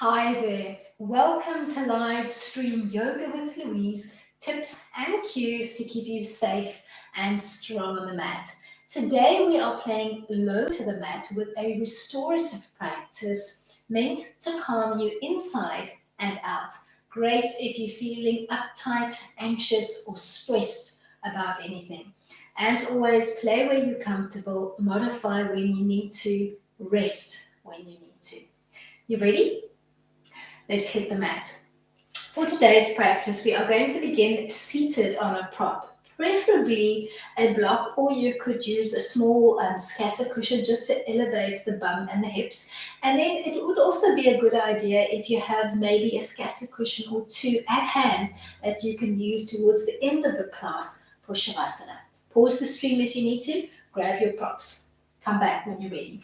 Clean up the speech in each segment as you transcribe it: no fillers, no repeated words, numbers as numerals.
Hi there. Welcome to live stream Yoga with Louise, tips and cues to keep you safe and strong on the mat. Today we are playing low to the mat with a restorative practice meant to calm you inside and out. Great if you're feeling uptight, anxious, or stressed about anything. As always, play where you're comfortable, modify when you need to, rest when you need to. You ready? Let's hit the mat. For today's practice, we are going to begin seated on a prop, preferably a block, or you could use a small scatter cushion just to elevate the bum and the hips. And then it would also be a good idea if you have maybe a scatter cushion or two at hand that you can use towards the end of the class for Shavasana. Pause the stream if you need to, grab your props. Come back when you're ready.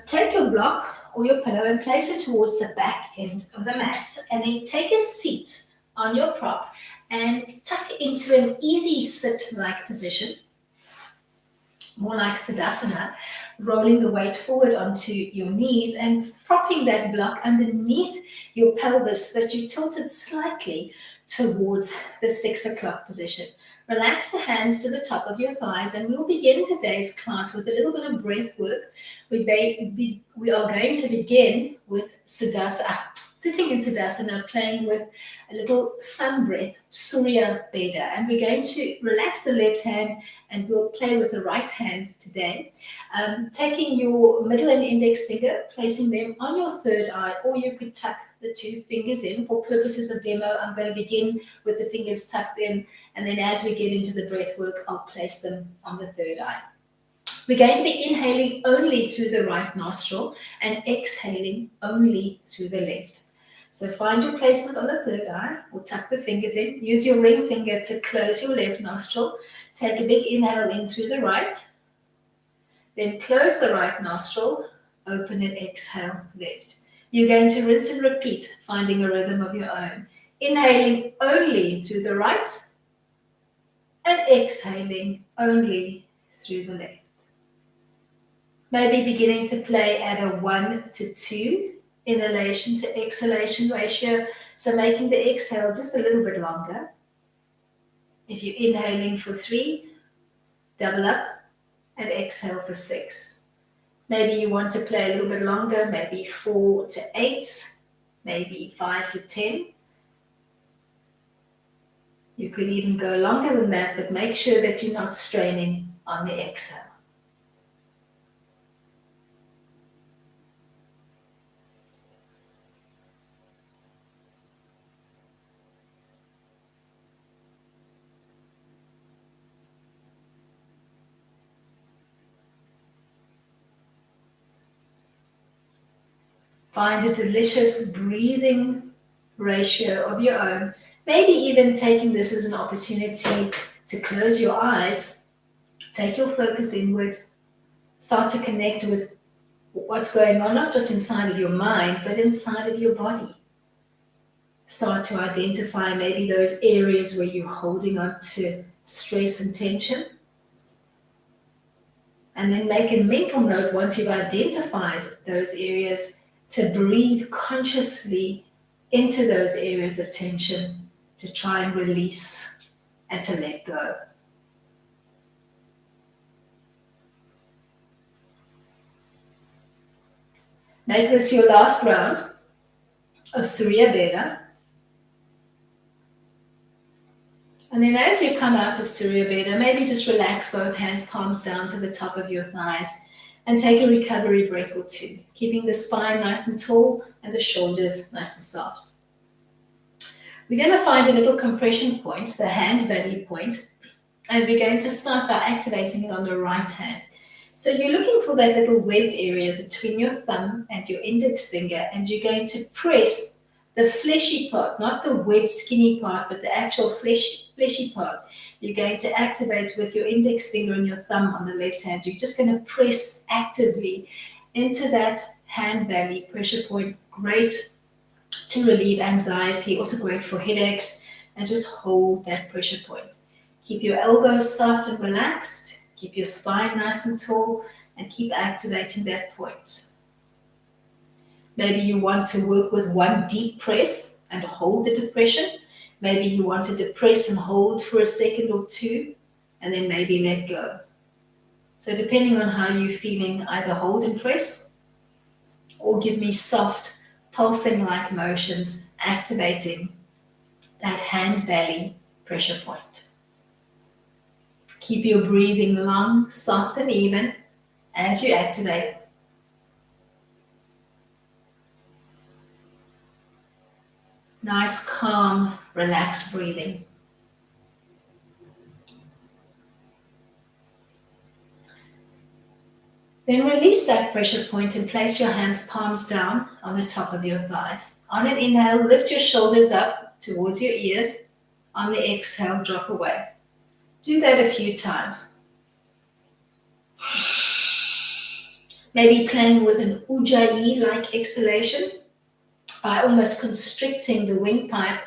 Take your block or your pillow and place it towards the back end of the mat, and then take a seat on your prop and tuck into an easy sit-like position, more like Siddhasana, rolling the weight forward onto your knees and propping that block underneath your pelvis so that you tilt it slightly towards the 6 o'clock position. Relax the hands to the top of your thighs, and we'll begin today's class with a little bit of breath work. We are going to begin with Siddhasana, sitting in Siddhasana, playing with a little sun breath, Surya Veda. And we're going to relax the left hand, and we'll play with the right hand today. Taking your middle and index finger, placing them on your third eye, or you could tuck the two fingers in. For purposes of demo, I'm going to begin with the fingers tucked in, and then as we get into the breath work, I'll place them on the third eye. We're going to be inhaling only through the right nostril and exhaling only through the left. So find your placement on the third eye, or tuck the fingers in. Use your ring finger to close your left nostril. Take a big inhale in through the right. Then close the right nostril, open and exhale left. You're going to rinse and repeat, finding a rhythm of your own. Inhaling only through the right and exhaling only through the left. Maybe beginning to play at a 1-2 inhalation to exhalation ratio, so making the exhale just a little bit longer. If you're inhaling for 3, double up and exhale for 6. Maybe you want to play a little bit longer, maybe 4-8, maybe 5-10. You could even go longer than that, but make sure that you're not straining on the exhale. Find a delicious breathing ratio of your own. Maybe even taking this as an opportunity to close your eyes, take your focus inward, start to connect with what's going on, not just inside of your mind, but inside of your body. Start to identify maybe those areas where you're holding on to stress and tension. And then make a mental note once you've identified those areas to breathe consciously into those areas of tension, to try and release and to let go. Make this your last round of Surya Veda. And then as you come out of Surya Veda, maybe just relax both hands, palms down to the top of your thighs, and take a recovery breath or two, keeping the spine nice and tall and the shoulders nice and soft. We're going to find a little compression point, the hand valley point, and we're going to start by activating it on the right hand. So you're looking for that little webbed area between your thumb and your index finger, and you're going to press the fleshy part, not the webbed skinny part, but the actual fleshy part. You're going to activate with your index finger and your thumb on the left hand. You're just going to press actively into that hand valley pressure point. Great to relieve anxiety, also great for headaches, and just hold that pressure point. Keep your elbows soft and relaxed. Keep your spine nice and tall, and keep activating that point. Maybe you want to work with one deep press and hold the depression. Maybe you want to depress and hold for a second or two, and then maybe let go. So depending on how you're feeling, either hold and press, or give me soft, pulsing-like motions, activating that hand belly pressure point. Keep your breathing long, soft, and even as you activate. Nice, calm, relaxed breathing. Then release that pressure point and place your hands palms down on the top of your thighs. On an inhale, lift your shoulders up towards your ears. On the exhale, drop away. Do that a few times. Maybe playing with an ujjayi-like exhalation by almost constricting the windpipe,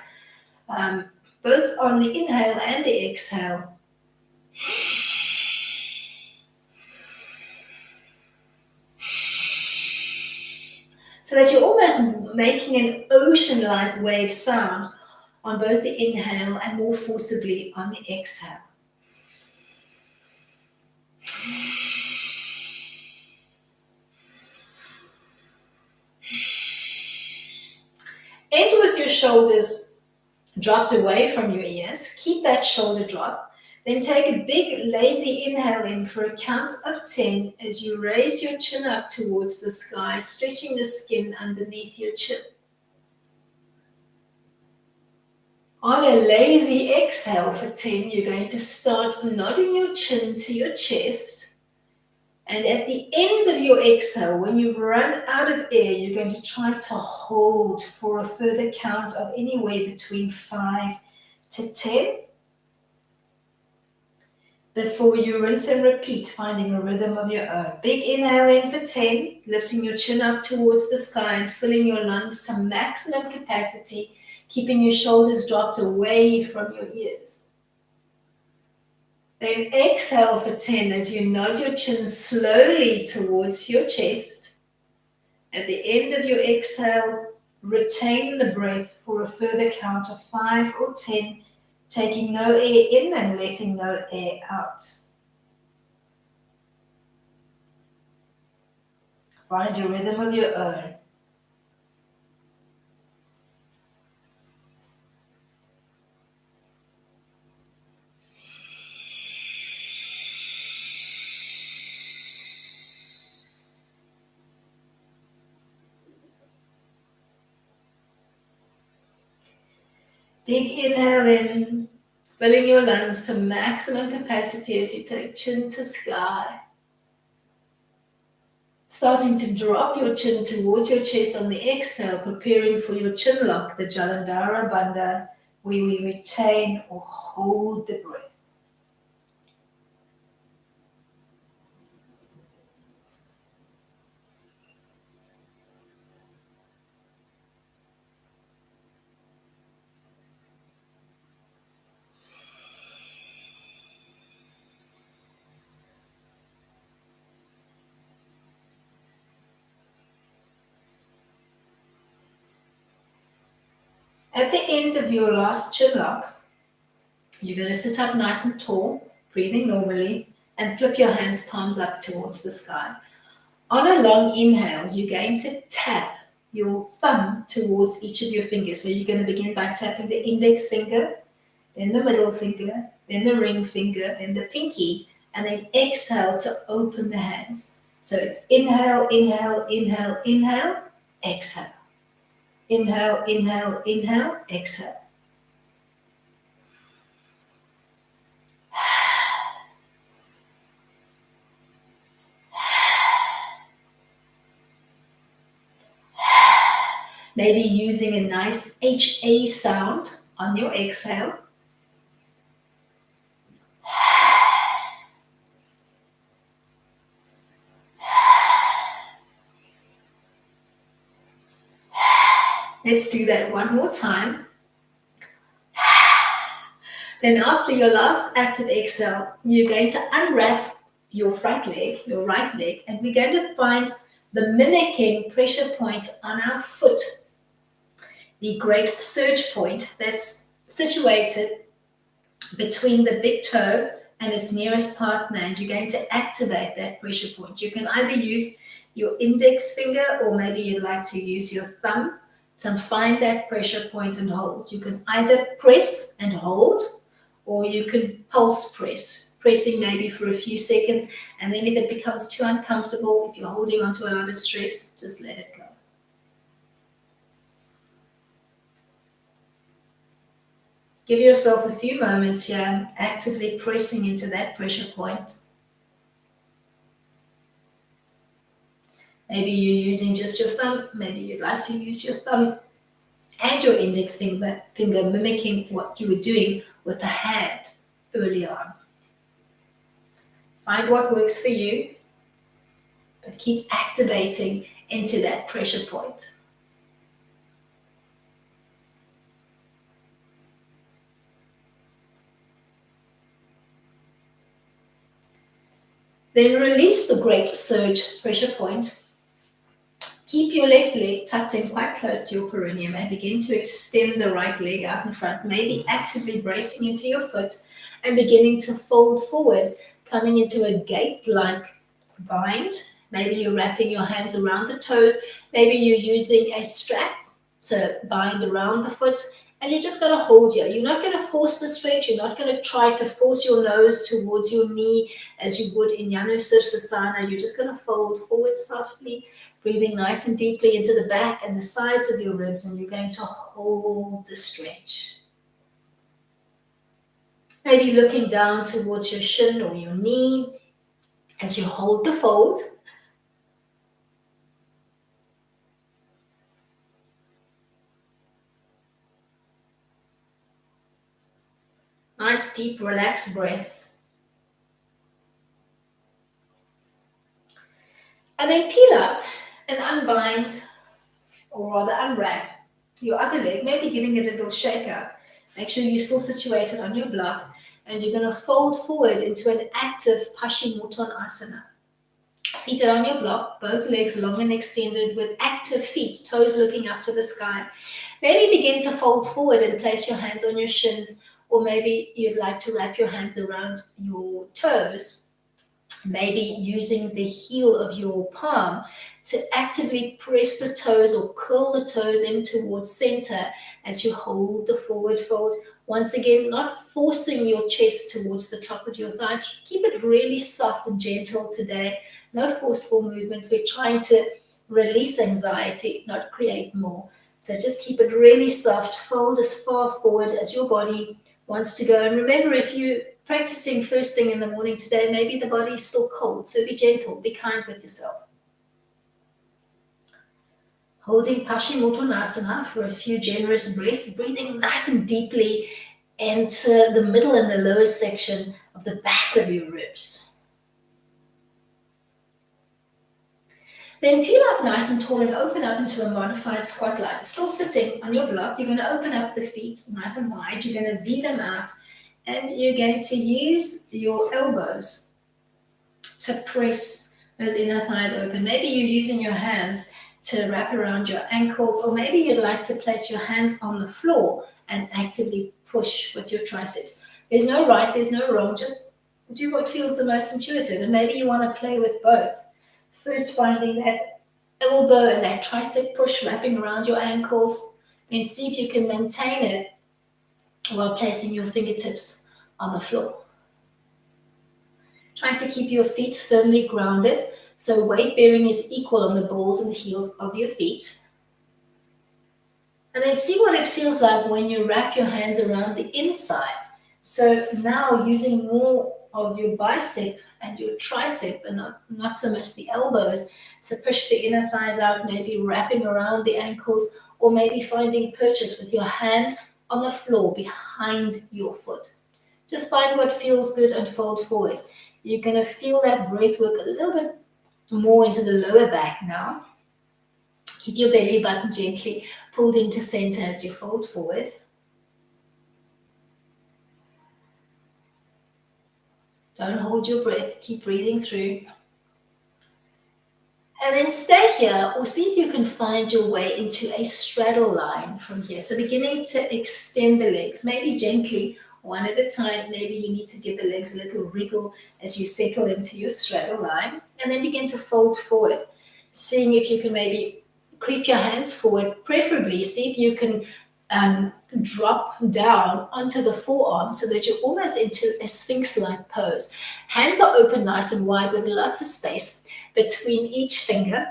both on the inhale and the exhale. So that you're almost making an ocean-like wave sound on both the inhale and more forcibly on the exhale. End with your shoulders dropped away from your ears. Keep that shoulder drop. Then take a big lazy inhale in for a count of 10 as you raise your chin up towards the sky, stretching the skin underneath your chin. On a lazy exhale for 10, you're going to start nodding your chin to your chest. And at the end of your exhale, when you've run out of air, you're going to try to hold for a further count of anywhere between 5 to 10. Before you rinse and repeat, finding a rhythm of your own. Big inhale in for 10, lifting your chin up towards the sky and filling your lungs to maximum capacity, keeping your shoulders dropped away from your ears. Then exhale for 10 as you nod your chin slowly towards your chest. At the end of your exhale, retain the breath for a further count of 5 or 10, taking no air in and letting no air out. Find a rhythm of your own. Big inhale in, filling your lungs to maximum capacity as you take chin to sky. Starting to drop your chin towards your chest on the exhale, preparing for your chin lock, the Jalandhara Bandha, where we retain or hold the breath. At the end of your last chin lock, you're going to sit up nice and tall, breathing normally, and flip your hands palms up towards the sky. On a long inhale, you're going to tap your thumb towards each of your fingers. So you're going to begin by tapping the index finger, then the middle finger, then the ring finger, then the pinky, and then exhale to open the hands. So it's inhale, inhale, inhale, inhale, exhale. Inhale, inhale, inhale, exhale. Maybe using a nice HA sound on your exhale. Let's do that one more time. Then after your last active exhale, you're going to unwrap your front leg, your right leg, and we're going to find the mimicking pressure point on our foot, the great surge point that's situated between the big toe and its nearest partner, and you're going to activate that pressure point. You can either use your index finger, or maybe you'd like to use your thumb to find that pressure point and hold. You can either press and hold, or you can pulse press, pressing maybe for a few seconds, and then if it becomes too uncomfortable, if you're holding onto a lot of stress, just let it go. Give yourself a few moments here, actively pressing into that pressure point. Maybe you're using just your thumb, maybe you'd like to use your thumb and your index finger mimicking what you were doing with the hand early on. Find what works for you, but keep activating into that pressure point. Then release the great surge pressure point. Keep your left leg tucked in quite close to your perineum and begin to extend the right leg out in front, maybe actively bracing into your foot and beginning to fold forward, coming into a gate-like bind. Maybe you're wrapping your hands around the toes. Maybe you're using a strap to bind around the foot, and you're just going to hold here. You're not going to force the stretch. You're not going to try to force your nose towards your knee as you would in Janu Sirsasana. You're just going to fold forward softly, breathing nice and deeply into the back and the sides of your ribs, and you're going to hold the stretch. Maybe looking down towards your shin or your knee as you hold the fold. Nice, deep, relaxed breaths. And then peel up and unbind, or rather unwrap, your other leg, maybe giving it a little shake up. Make sure you're still situated on your block, and you're going to fold forward into an active Paschimottanasana. Seated on your block, both legs long and extended with active feet, toes looking up to the sky. Maybe begin to fold forward and place your hands on your shins, or maybe you'd like to wrap your hands around your toes. Maybe using the heel of your palm to actively press the toes or curl the toes in towards center as you hold the forward fold. Once again, not forcing your chest towards the top of your thighs. Keep it really soft and gentle today. No forceful movements. We're trying to release anxiety, not create more. So just keep it really soft. Fold as far forward as your body wants to go. And remember, if you're practicing first thing in the morning today, maybe the body is still cold. So be gentle, be kind with yourself. Holding Paschimottanasana for a few generous breaths, breathing nice and deeply into the middle and the lower section of the back of your ribs. Then peel up nice and tall and open up into a modified squat line. Still sitting on your block, you're going to open up the feet nice and wide. You're going to V them out, and you're going to use your elbows to press those inner thighs open. Maybe you're using your hands to wrap around your ankles, or maybe you'd like to place your hands on the floor and actively push with your triceps. There's no right, there's no wrong, just do what feels the most intuitive, and maybe you want to play with both. First, finding that elbow and that tricep push wrapping around your ankles, then see if you can maintain it while placing your fingertips on the floor. Try to keep your feet firmly grounded, so weight bearing is equal on the balls and the heels of your feet. And then see what it feels like when you wrap your hands around the inside. So now using more of your bicep and your tricep and not so much the elbows to push the inner thighs out, maybe wrapping around the ankles, or maybe finding purchase with your hand on the floor behind your foot. Just find what feels good and fold forward. You're going to feel that breath work a little bit more into the lower back now. Keep your belly button gently pulled into center as you fold forward. Don't hold your breath. Keep breathing through. And then stay here, or see if you can find your way into a straddle line from here. So beginning to extend the legs, maybe gently, one at a time. Maybe you need to give the legs a little wriggle as you settle into your straddle line. And then begin to fold forward, seeing if you can maybe creep your hands forward, preferably see if you can drop down onto the forearm so that you're almost into a sphinx-like pose. Hands are open nice and wide with lots of space between each finger.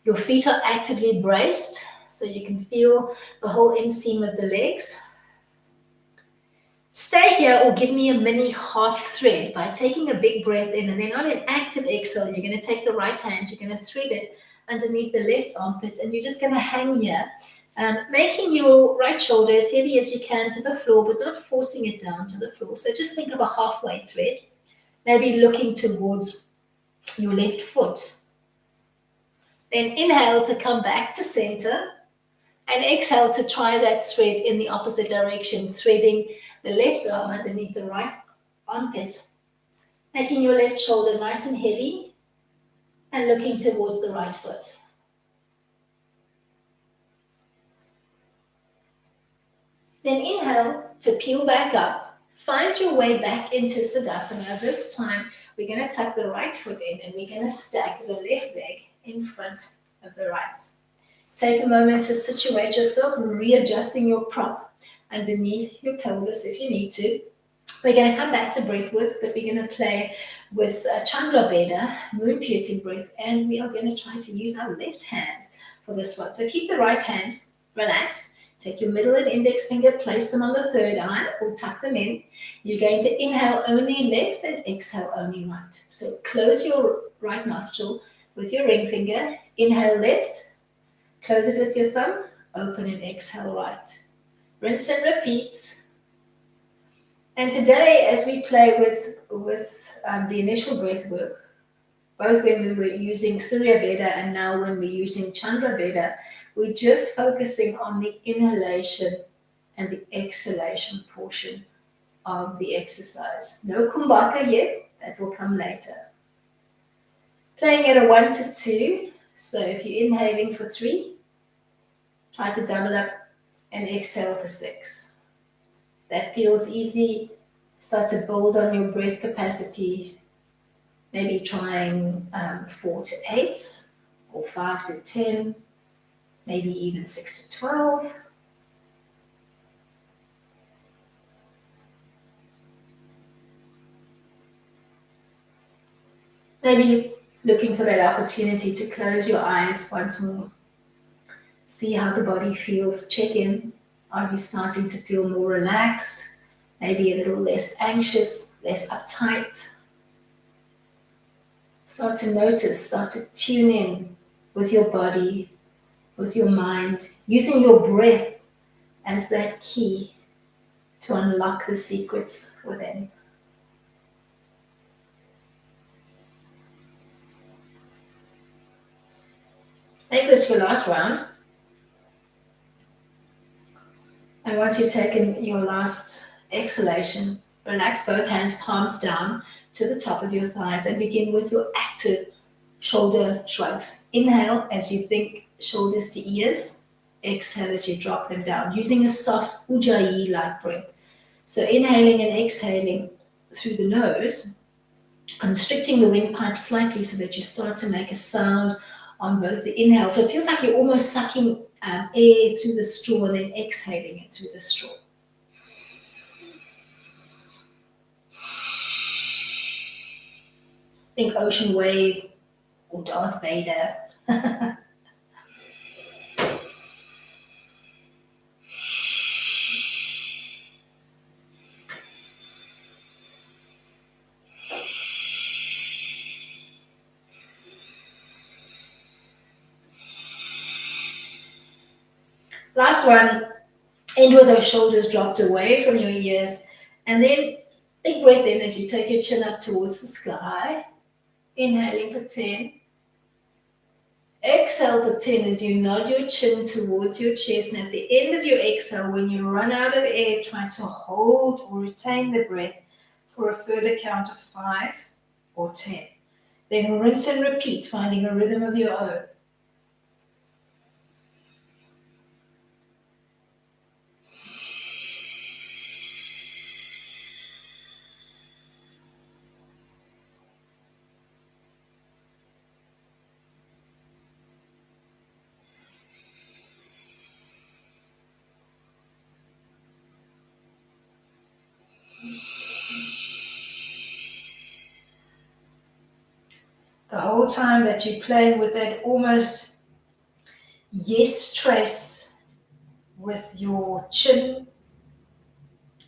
Your feet are actively braced so you can feel the whole inseam of the legs. Stay here or give me a mini half thread by taking a big breath in, and then on an active exhale, you're going to take the right hand, you're going to thread it underneath the left armpit, and you're just going to hang here, making your right shoulder as heavy as you can to the floor, but not forcing it down to the floor. So just think of a halfway thread, maybe looking towards your left foot. Then inhale to come back to center, and exhale to try that thread in the opposite direction, threading the left arm underneath the right armpit, making your left shoulder nice and heavy, and looking towards the right foot. Then inhale to peel back up. Find your way back into Siddhasana. This time, we're going to tuck the right foot in, and we're going to stack the left leg in front of the right. Take a moment to situate yourself, readjusting your prop underneath your pelvis if you need to. We're going to come back to breath work, but we're going to play with Chandra Beda, moon piercing breath, and we are going to try to use our left hand for this one. So keep the right hand relaxed. Take your middle and index finger, place them on the third eye or tuck them in. You're going to inhale only left and exhale only right. So close your right nostril with your ring finger, inhale left, close it with your thumb, open and exhale right. Rinse and repeat. And today, as we play with the initial breath work, both when we were using Surya Beda and now when we're using Chandra Beda, we're just focusing on the inhalation and the exhalation portion of the exercise. No kumbhaka yet, that will come later. Playing at a 1 to 2, so if you're inhaling for 3, try to double up and exhale for 6. That feels easy. Start to build on your breath capacity. Maybe trying 4 to 8 or 5 to 10, maybe even 6 to 12. Maybe looking for that opportunity to close your eyes once more. See how the body feels. Check in. Are you starting to feel more relaxed? Maybe a little less anxious, less uptight? Start to notice, start to tune in with your body, with your mind, using your breath as that key to unlock the secrets within. Make this your last round. And once you've taken your last exhalation, relax both hands, palms down to the top of your thighs, and begin with your active shoulder shrugs. Inhale as you think shoulders to ears. Exhale as you drop them down, using a soft ujjayi-like breath. So inhaling and exhaling through the nose, constricting the windpipe slightly so that you start to make a sound on both the inhale. So it feels like you're almost sucking air through the straw and then exhaling it through the straw. Think ocean wave or Darth Vader. Last one, end with those shoulders dropped away from your ears, and then big breath in as you take your chin up towards the sky. Inhaling for 10. Exhale for 10 as you nod your chin towards your chest, and at the end of your exhale, when you run out of air, try to hold or retain the breath for a further count of 5 or 10. Then rinse and repeat, finding a rhythm of your own. The whole time that you're playing with that almost yes trace with your chin,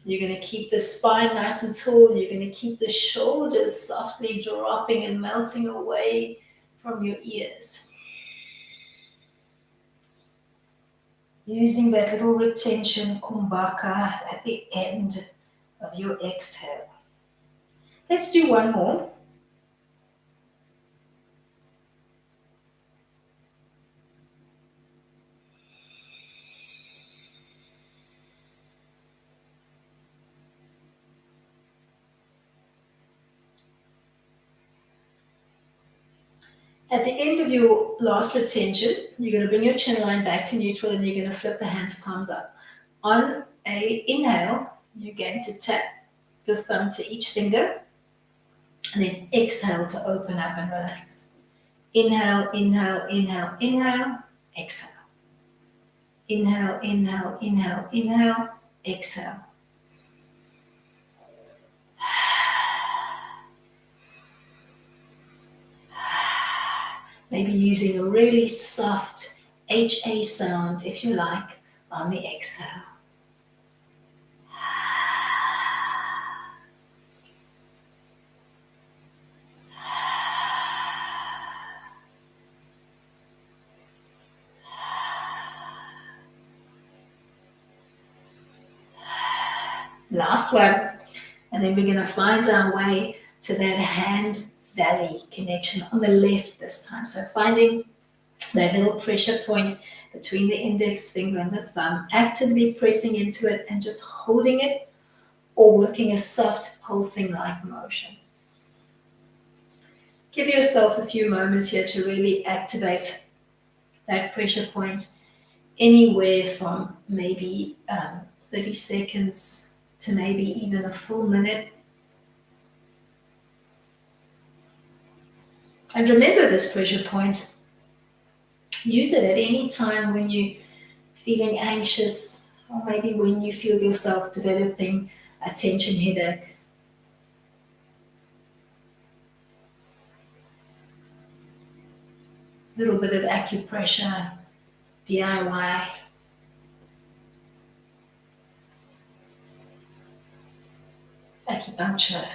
you're going to keep the spine nice and tall. You're going to keep the shoulders softly dropping and melting away from your ears. Using that little retention kumbhaka at the end of your exhale. Let's do one more. At the end of your last retention, you're going to bring your chin line back to neutral and you're going to flip the hands palms up. On a inhale, you're going to tap your thumb to each finger and then exhale to open up and relax. Inhale, inhale, inhale, inhale, exhale. Inhale, inhale, inhale, inhale, exhale. Maybe using a really soft HA sound, if you like, on the exhale. Last one. And then we're going to find our way to that hand valley connection on the left this time. So finding that little pressure point between the index finger and the thumb, actively pressing into it and just holding it, or working a soft pulsing like motion. Give yourself a few moments here to really activate that pressure point, anywhere from maybe 30 seconds to maybe even a full minute. And remember this pressure point. Use it at any time when you're feeling anxious, or maybe when you feel yourself developing a tension headache. A little bit of acupressure, DIY. Acupuncture,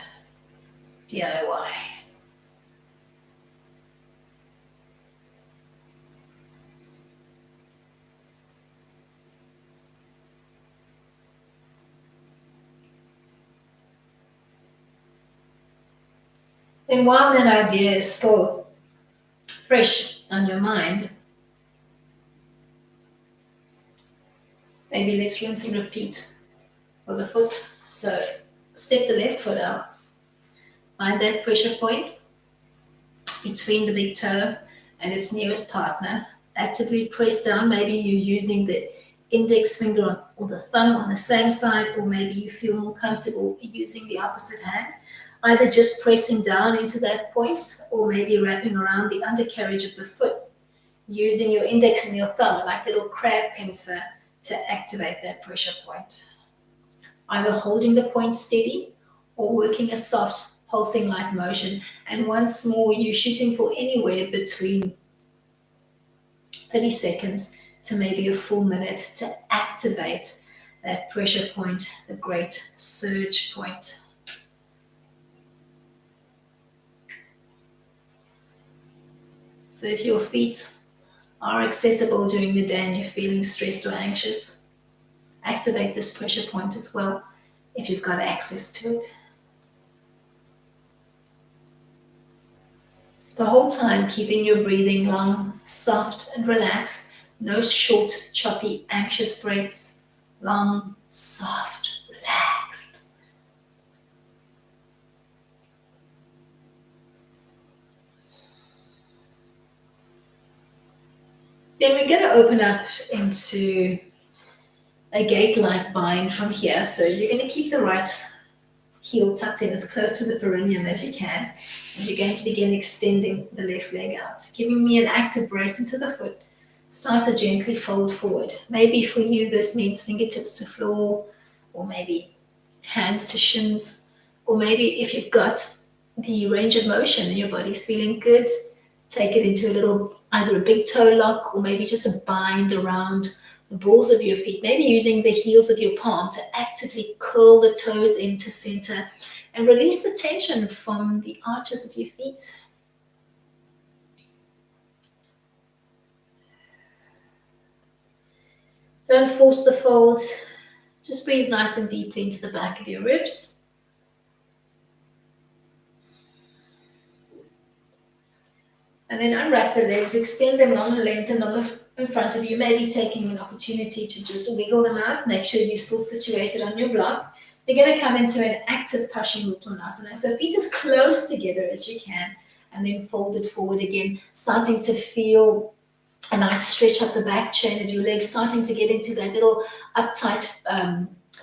DIY. Then while that idea is still fresh on your mind, maybe let's rinse and repeat for the foot. So step the left foot out. Find that pressure point between the big toe and its nearest partner. Actively press down. Maybe you're using the index finger or the thumb on the same side, or maybe you feel more comfortable using the opposite hand. Either just pressing down into that point, or maybe wrapping around the undercarriage of the foot, using your index and your thumb like a little crab pincer to activate that pressure point. Either holding the point steady or working a soft pulsing like motion. And once more, you're shooting for anywhere between 30 seconds to maybe a full minute to activate that pressure point, the great surge point. So if your feet are accessible during the day and you're feeling stressed or anxious, activate this pressure point as well if you've got access to it. The whole time keeping your breathing long, soft and relaxed. No short, choppy, anxious breaths. Long, soft, relaxed. Then we're going to open up into a gate-like bind from here. So you're going to keep the right heel tucked in as close to the perineum as you can. And you're going to begin extending the left leg out, giving me an active brace into the foot. Start to gently fold forward. Maybe for you this means fingertips to floor, or maybe hands to shins, or maybe if you've got the range of motion and your body's feeling good, take it into a little, either a big toe lock or maybe just a bind around the balls of your feet, maybe using the heels of your palm to actively curl the toes into center and release the tension from the arches of your feet. Don't force the fold. Just breathe nice and deeply into the back of your ribs. And then unwrap the legs, extend them long and lengthen in front of you, maybe taking an opportunity to just wiggle them out. Make sure you're still situated on your block. You're going to come into an active Paschimottanasana. So feet as close together as you can, and then fold it forward again, starting to feel a nice stretch up the back chain of your legs, starting to get into that little uptight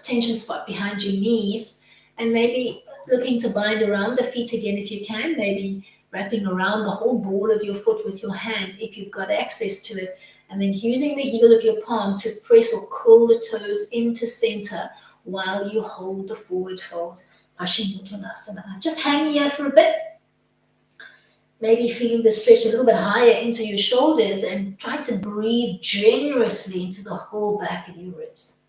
tension spot behind your knees, and maybe looking to bind around the feet again if you can, maybe wrapping around the whole ball of your foot with your hand if you've got access to it, and then using the heel of your palm to press or curl the toes into center while you hold the forward fold, Paschimottanasana. Just hang here for a bit, maybe feeling the stretch a little bit higher into your shoulders, and try to breathe generously into the whole back of your ribs.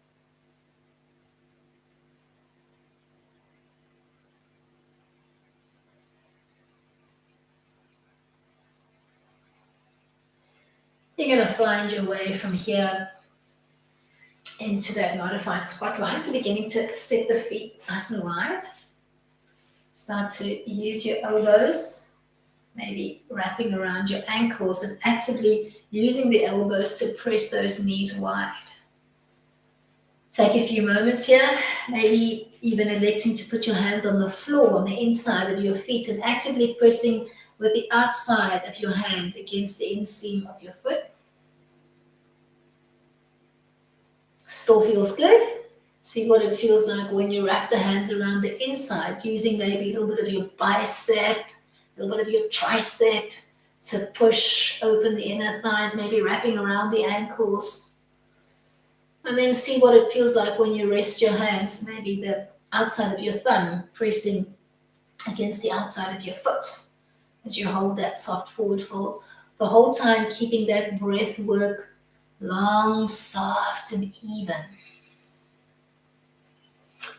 You're going to find your way from here into that modified squat line. So beginning to step the feet nice and wide. Start to use your elbows, maybe wrapping around your ankles and actively using the elbows to press those knees wide. Take a few moments here, maybe even electing to put your hands on the floor, on the inside of your feet, and actively pressing with the outside of your hand against the inseam of your foot. Still feels good. See what it feels like when you wrap the hands around the inside, using maybe a little bit of your bicep, a little bit of your tricep to push open the inner thighs, maybe wrapping around the ankles. And then see what it feels like when you rest your hands, maybe the outside of your thumb pressing against the outside of your foot as you hold that soft forward fold. The whole time keeping that breath work long, soft, and even.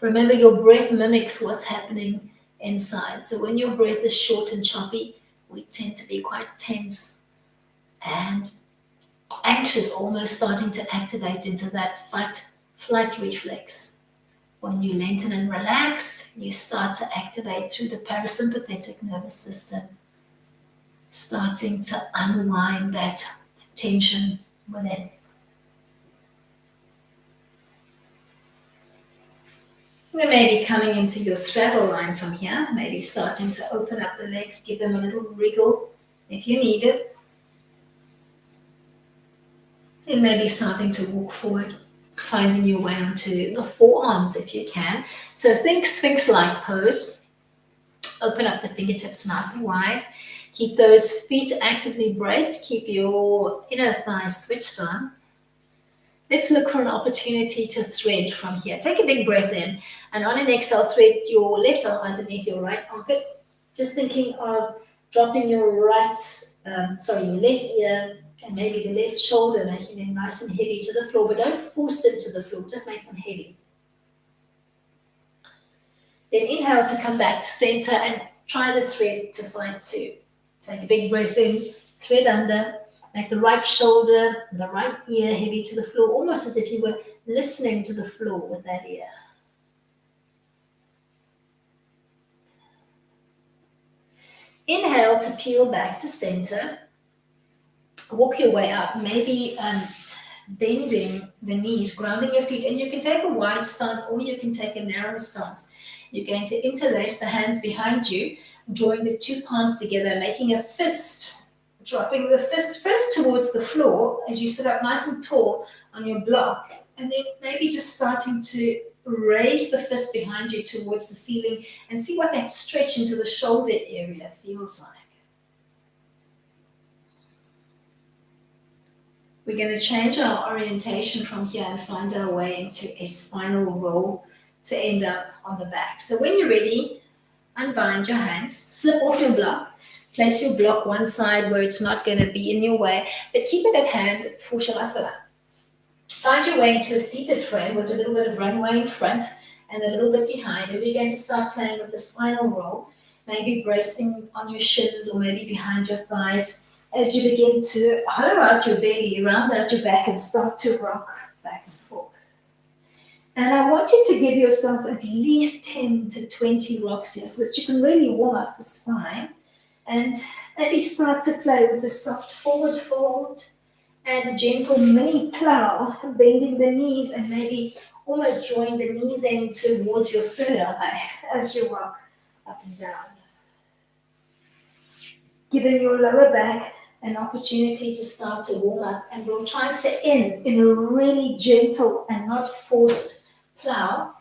Remember, your breath mimics what's happening inside. So when your breath is short and choppy, we tend to be quite tense and anxious, almost starting to activate into that fight-flight reflex. When you lengthen and relax, you start to activate through the parasympathetic nervous system, starting to unwind that tension within. Then maybe coming into your straddle line from here, maybe starting to open up the legs, give them a little wriggle if you need it. And maybe starting to walk forward, finding your way onto the forearms if you can. So think Sphinx-like pose. Open up the fingertips nice and wide. Keep those feet actively braced. Keep your inner thighs switched on. Let's look for an opportunity to thread from here. Take a big breath in, and on an exhale, thread your left arm underneath your right armpit. Just thinking of dropping your your left ear and maybe the left shoulder, making them nice and heavy to the floor, but don't force them to the floor, just make them heavy. Then inhale to come back to center and try the thread to side two. Take a big breath in, thread under, make the right shoulder, the right ear heavy to the floor, almost as if you were listening to the floor with that ear. Inhale to peel back to center. Walk your way up, maybe bending the knees, grounding your feet, and you can take a wide stance or you can take a narrow stance. You're going to interlace the hands behind you, drawing the two palms together, making a fist, dropping the fist first towards the floor as you sit up nice and tall on your block, and then maybe just starting to raise the fist behind you towards the ceiling and see what that stretch into the shoulder area feels like. We're going to change our orientation from here and find our way into a spinal roll to end up on the back. So when you're ready, unbind your hands, slip off your block, place your block one side where it's not going to be in your way, but keep it at hand for Shavasana. Find your way into a seated frame with a little bit of runway in front and a little bit behind. And we're going to start playing with the spinal roll, maybe bracing on your shins or maybe behind your thighs as you begin to hollow out your belly, round out your back and start to rock back and forth. And I want you to give yourself at least 10 to 20 rocks here so that you can really warm up the spine and maybe start to play with a soft forward fold and a gentle mini plow, bending the knees and maybe almost drawing the knees in towards your third eye as you rock up and down. Giving your lower back an opportunity to start to warm up, and we'll try to end in a really gentle and not forced plow.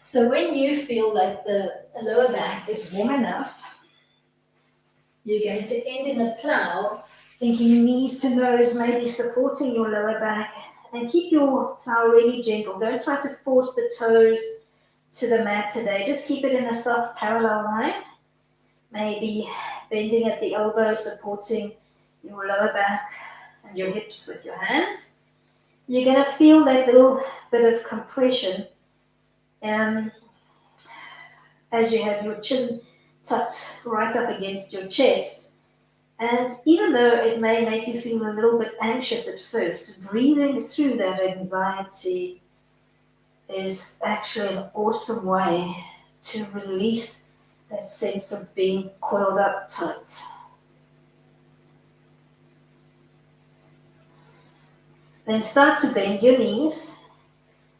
So when you feel like the lower back is warm enough, you're going to end in a plow, thinking knees to nose, maybe supporting your lower back, and keep your plow really gentle. Don't try to force the toes to the mat today. Just keep it in a soft parallel line, maybe bending at the elbow, supporting your lower back and your hips with your hands. You're going to feel that little bit of compression as you have your chin tucked right up against your chest. And even though it may make you feel a little bit anxious at first, breathing through that anxiety is actually an awesome way to release that sense of being coiled up tight. Then start to bend your knees,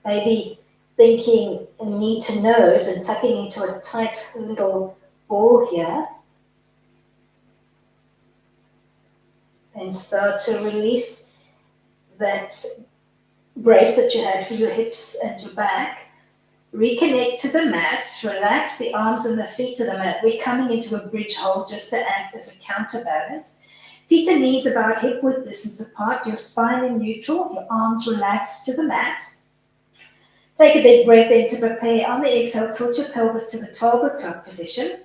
maybe thinking knee to nose and tucking into a tight little ball here. And start to release that brace that you had for your hips and your back. Reconnect to the mat. Relax the arms and the feet to the mat. We're coming into a bridge hold just to act as a counterbalance. Feet and knees about hip width distance apart. Your spine in neutral. Your arms relaxed to the mat. Take a big breath in to prepare. On the exhale, tilt your pelvis to the 12 o'clock position.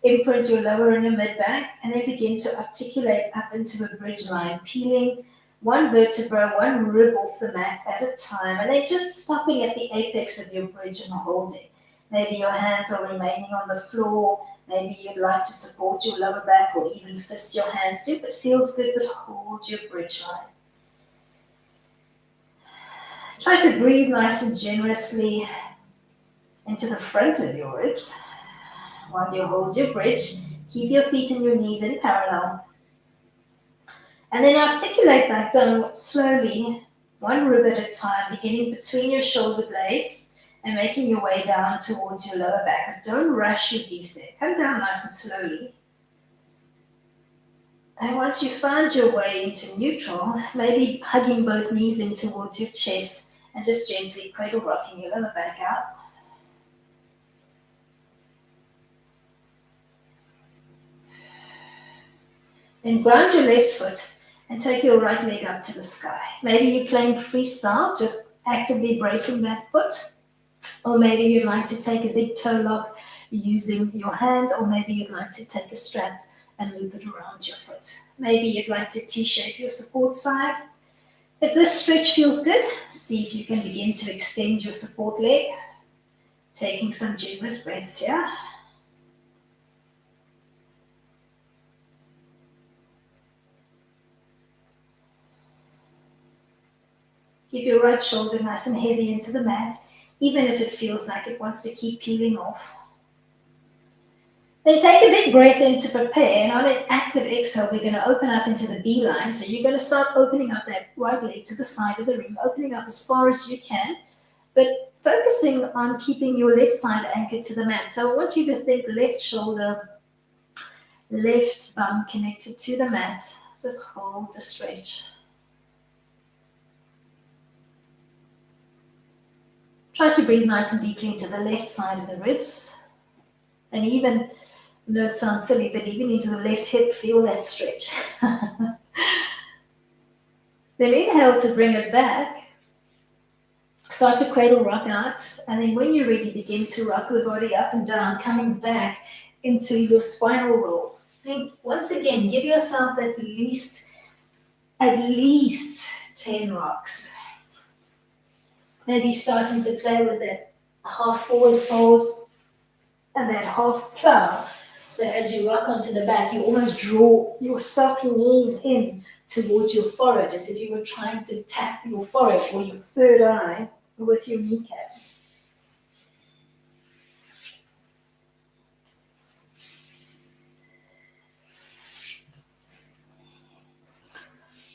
Imprint your lower and your mid back, and then begin to articulate up into a bridge line, peeling one vertebra, one rib off the mat at a time, and then just stopping at the apex of your bridge and holding. Maybe your hands are remaining on the floor. Maybe you'd like to support your lower back or even fist your hands. Do what feels good, but hold your bridge line. Try to breathe nice and generously into the front of your ribs. While you hold your bridge, keep your feet and your knees in parallel. And then articulate back down slowly, one rib at a time, beginning between your shoulder blades and making your way down towards your lower back. But don't rush your descent. Come down nice and slowly. And once you find your way into neutral, maybe hugging both knees in towards your chest and just gently cradle rocking your lower back out. Then ground your left foot and take your right leg up to the sky. Maybe you're playing freestyle, just actively bracing that foot. Or maybe you'd like to take a big toe lock using your hand, or maybe you'd like to take a strap and loop it around your foot. Maybe you'd like to T-shape your support side. If this stretch feels good, see if you can begin to extend your support leg. Taking some generous breaths here. Keep your right shoulder nice and heavy into the mat, even if it feels like it wants to keep peeling off. Then take a big breath in to prepare, and on an active exhale, we're going to open up into the B line. So you're going to start opening up that right leg to the side of the room, opening up as far as you can, but focusing on keeping your left side anchored to the mat. So I want you to think left shoulder, left bum connected to the mat. Just hold the stretch. Try to breathe nice and deeply into the left side of the ribs. And even, I know it sounds silly, but even into the left hip, feel that stretch. Then inhale to bring it back. Start to cradle rock out. And then when you're ready, begin to rock the body up and down, coming back into your spinal roll. Think, once again, give yourself at least 10 rocks. Maybe starting to play with that half forward fold and that half plow. So as you rock onto the back, you almost draw your soft knees in towards your forehead, as if you were trying to tap your forehead or your third eye with your kneecaps.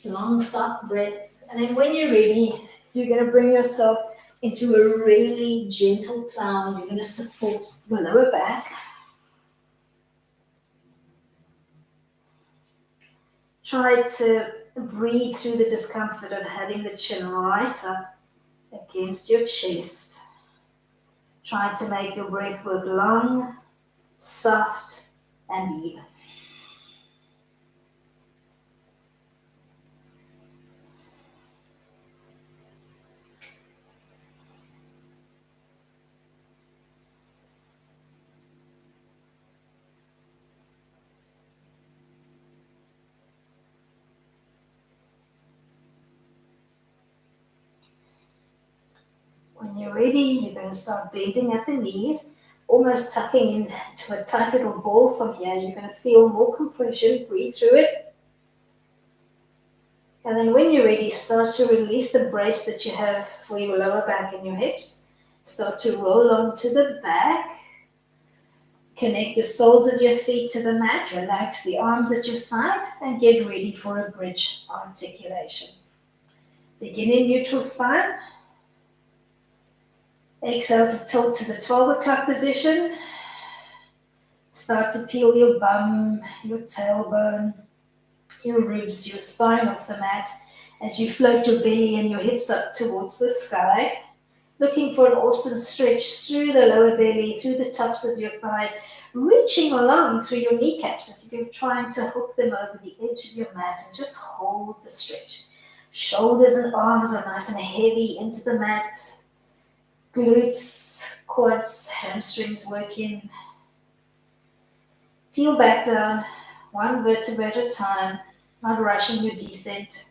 Long, soft breaths. And then when you're ready, you're going to bring yourself into a really gentle plow. You're going to support the lower back. Try to breathe through the discomfort of having the chin right up against your chest. Try to make your breath work long, soft, and even. When you're ready, you're going to start bending at the knees, almost tucking into a tight little ball from here. You're going to feel more compression. Breathe through it. And then when you're ready, start to release the brace that you have for your lower back and your hips. Start to roll onto the back. Connect the soles of your feet to the mat. Relax the arms at your side and get ready for a bridge articulation. Begin in neutral spine. Exhale to tilt to the 12 o'clock position. Start to peel your bum, your tailbone, your ribs, your spine off the mat as you float your belly and your hips up towards the sky. Looking for an awesome stretch through the lower belly, through the tops of your thighs, reaching along through your kneecaps as if you're trying to hook them over the edge of your mat, and just hold the stretch. Shoulders and arms are nice and heavy into the mat. Glutes, quads, hamstrings working. Peel back down, one vertebra at a time, not rushing your descent.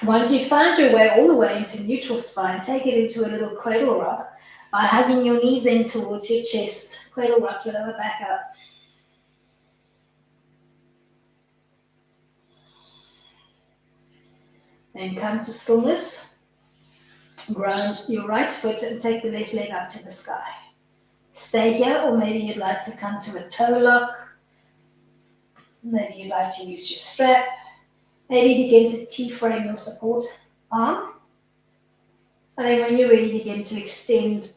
Once you find your way all the way into neutral spine, take it into a little cradle rock by hugging your knees in towards your chest. Cradle rock your lower back up. Then come to stillness. Ground your right foot and take the left leg up to the sky. Stay here, or maybe you'd like to come to a toe lock. Maybe you'd like to use your strap. Maybe begin to T-frame your support arm. And then when you're ready, begin to extend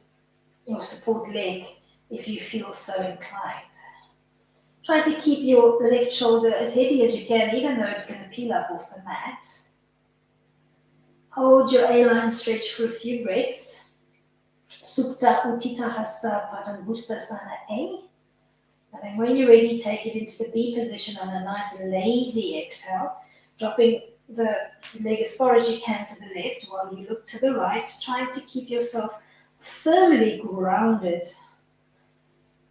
your support leg if you feel so inclined. Try to keep your left shoulder as heavy as you can, even though it's going to peel up off the mat. Hold your A-line stretch for a few breaths. Supta Utthita Hasta Padangusthasana A. And then when you're ready, take it into the B position on a nice lazy exhale, dropping the leg as far as you can to the left while you look to the right, trying to keep yourself firmly grounded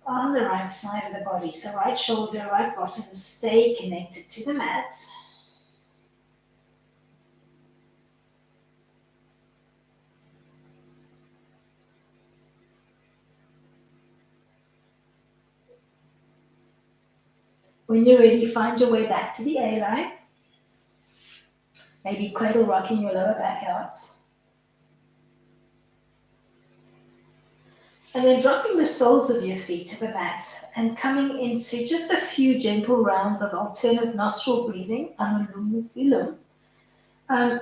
on the right side of the body. So right shoulder, right bottom, stay connected to the mat. When you're ready, find your way back to the A-line. Maybe cradle rocking your lower back out. And then dropping the soles of your feet to the mat and coming into just a few gentle rounds of alternate nostril breathing, Anulum Vilum. And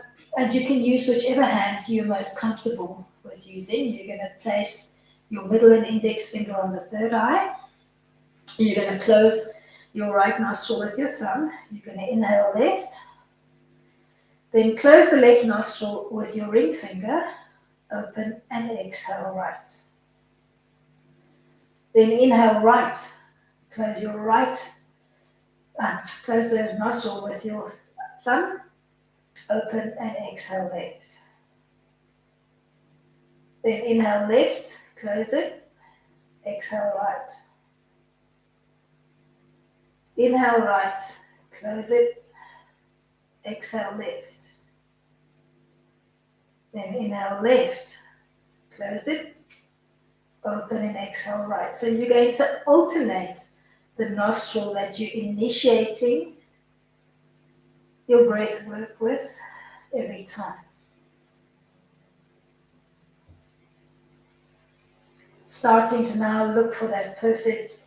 you can use whichever hand you're most comfortable with using. You're going to place your middle and index finger on the third eye. You're going to close your right nostril with your thumb. You're going to inhale left. Then close the left nostril with your ring finger. Open and exhale right. Then inhale right. Close your close the nostril with your thumb. Open and exhale left. Then inhale left. Close it. Exhale right. Inhale right. Close it. Exhale left. Then inhale left. Close it. Open and exhale right. So you're going to alternate the nostril that you're initiating your breath work with every time. Starting to now look for that perfect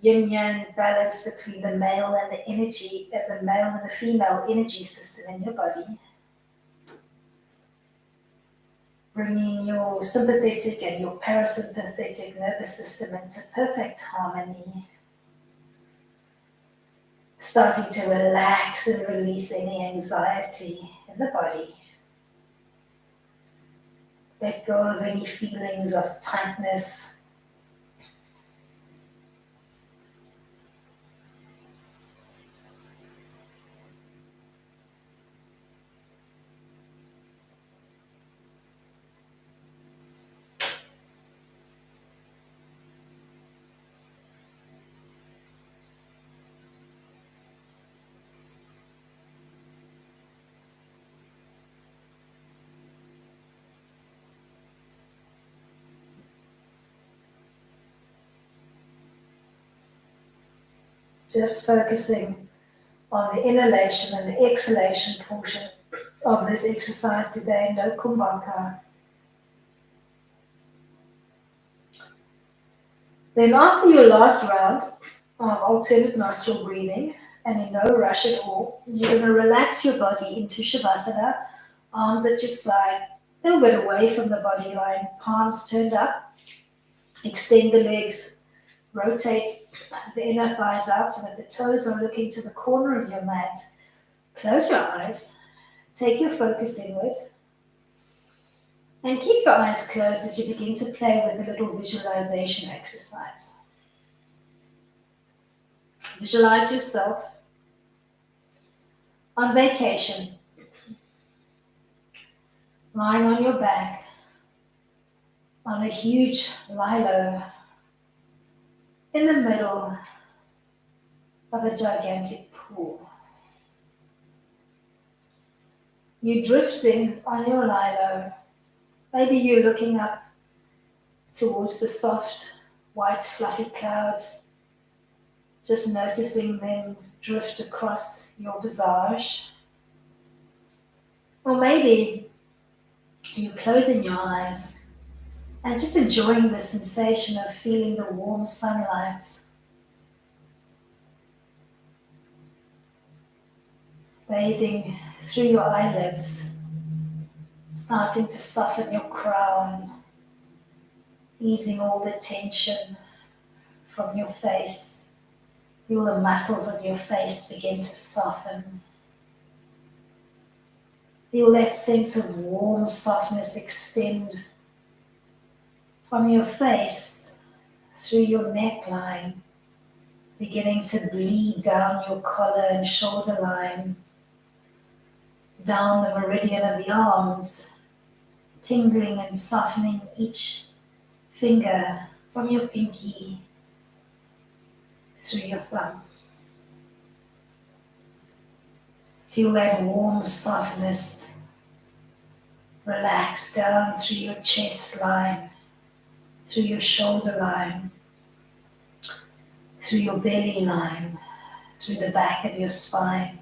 yin-yang balance between the male and the energy, the male and the female energy system in your body. Bringing your sympathetic and your parasympathetic nervous system into perfect harmony. Starting to relax and release any anxiety in the body. Let go of any feelings of tightness. Just focusing on the inhalation and the exhalation portion of this exercise today, no kumbhaka. Then after your last round of alternate nostril breathing, and in no rush at all, you're going to relax your body into Shavasana, arms at your side, a little bit away from the body line, palms turned up, extend the legs, rotate the inner thighs out so that the toes are looking to the corner of your mat. Close your eyes, take your focus inward, and keep your eyes closed as you begin to play with a little visualization exercise. Visualize yourself on vacation, lying on your back on a huge lilo in the middle of a gigantic pool. You're drifting on your lilo. Maybe you're looking up towards the soft, white, fluffy clouds, just noticing them drift across your visage. Or maybe you're closing your eyes and just enjoying the sensation of feeling the warm sunlight. Bathing through your eyelids, starting to soften your crown, easing all the tension from your face. Feel the muscles of your face begin to soften. Feel that sense of warm softness extend from your face through your neckline, beginning to bleed down your collar and shoulder line, down the meridian of the arms, tingling and softening each finger from your pinky through your thumb. Feel that warm softness relax down through your chest line, through your shoulder line, through your belly line, through the back of your spine,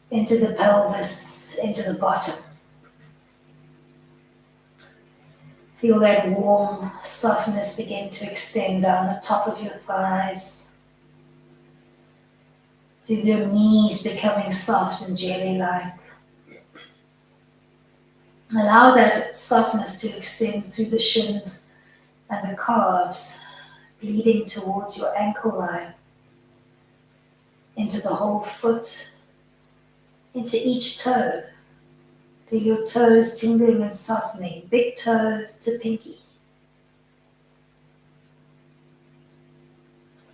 into the pelvis, into the bottom. Feel that warm softness begin to extend down the top of your thighs, Feel your knees becoming soft and jelly-like. Allow that softness to extend through the shins and the calves, bleeding towards your ankle line, into the whole foot, into each toe. Feel your toes tingling and softening, big toe to pinky.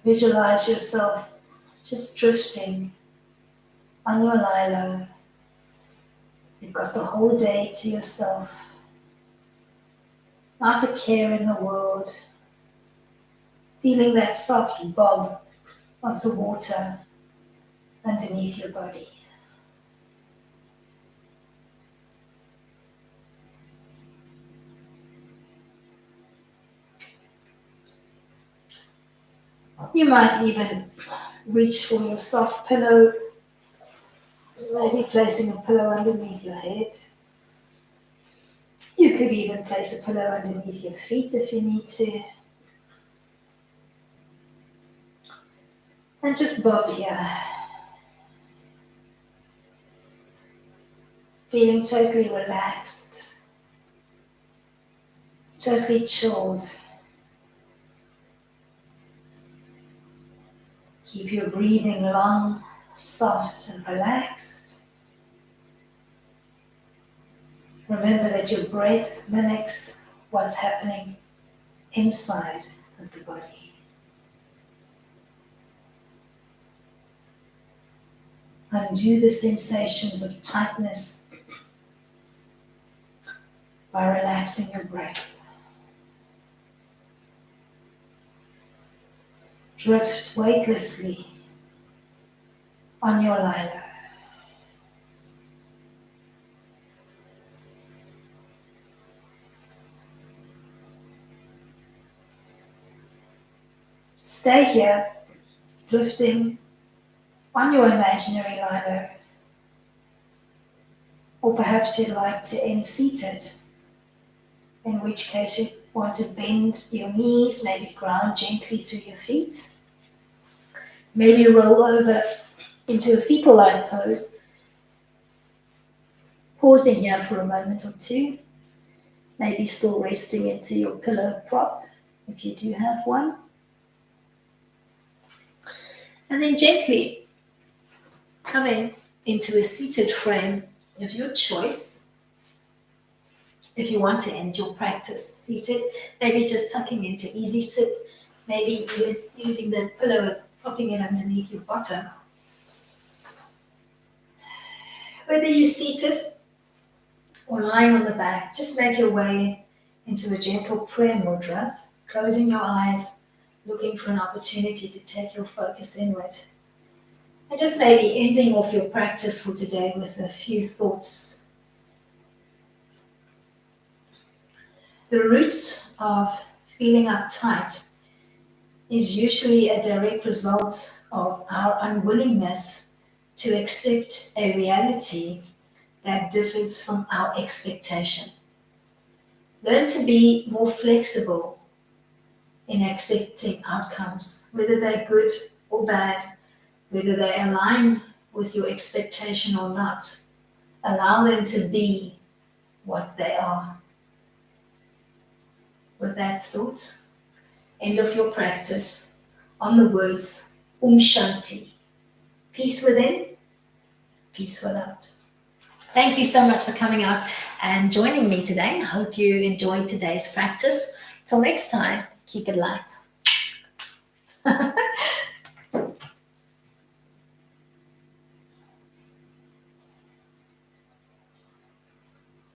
Visualize yourself just drifting on your lilo. You've got the whole day to yourself. Not a care in the world. Feeling that soft bob of the water underneath your body. You might even reach for your soft pillow, maybe placing a pillow underneath your head. You could even place a pillow underneath your feet if you need to. And just bob here. Feeling totally relaxed, totally chilled. Keep your breathing long, soft and relaxed. Remember that your breath mimics what's happening inside of the body. Undo the sensations of tightness by relaxing your breath. Drift weightlessly on your lilo. Stay here, drifting on your imaginary lilo. Or perhaps you'd like to end seated, in which case you want to bend your knees, maybe ground gently through your feet. Maybe roll over into a fetal-like pose, pausing here for a moment or two, maybe still resting into your pillow prop if you do have one. And then gently coming into a seated frame of your choice. If you want to end your practice seated, maybe just tucking into easy sit, maybe even using the pillow and propping it underneath your bottom. Whether you're seated or lying on the back, just make your way into a gentle prayer mudra, closing your eyes, looking for an opportunity to take your focus inward. And just maybe ending off your practice for today with a few thoughts. The root of feeling uptight is usually a direct result of our unwillingness to accept a reality that differs from our expectation. Learn to be more flexible in accepting outcomes, whether they're good or bad, whether they align with your expectation or not. Allow them to be what they are. With that thought, end of your practice on the words Shanti. Peace within, peace without. Thank you so much for coming out and joining me today. I hope you enjoyed today's practice. Till next time, keep it light.